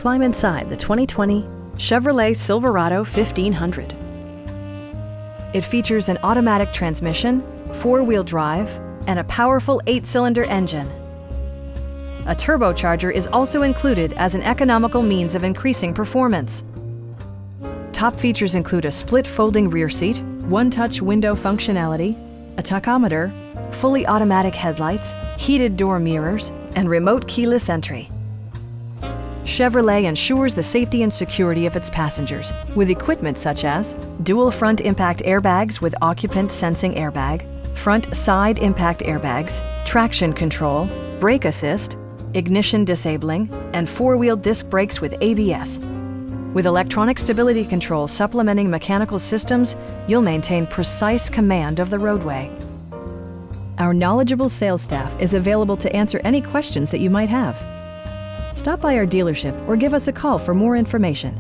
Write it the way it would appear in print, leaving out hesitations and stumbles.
Climb inside the 2020 Chevrolet Silverado 1500. It features an automatic transmission, four-wheel drive, and a powerful 8-cylinder engine. A turbocharger is also included as an economical means of increasing performance. Top features include a split folding rear seat, one-touch window functionality, a tachometer, fully automatic headlights, heated door mirrors, and remote keyless entry. Chevrolet ensures the safety and security of its passengers with equipment such as dual front impact airbags with occupant sensing airbag, front side impact airbags, traction control, brake assist, ignition disabling, and four-wheel disc brakes with ABS. With electronic stability control supplementing mechanical systems, you'll maintain precise command of the roadway. Our knowledgeable sales staff is available to answer any questions that you might have. Stop by our dealership or give us a call for more information.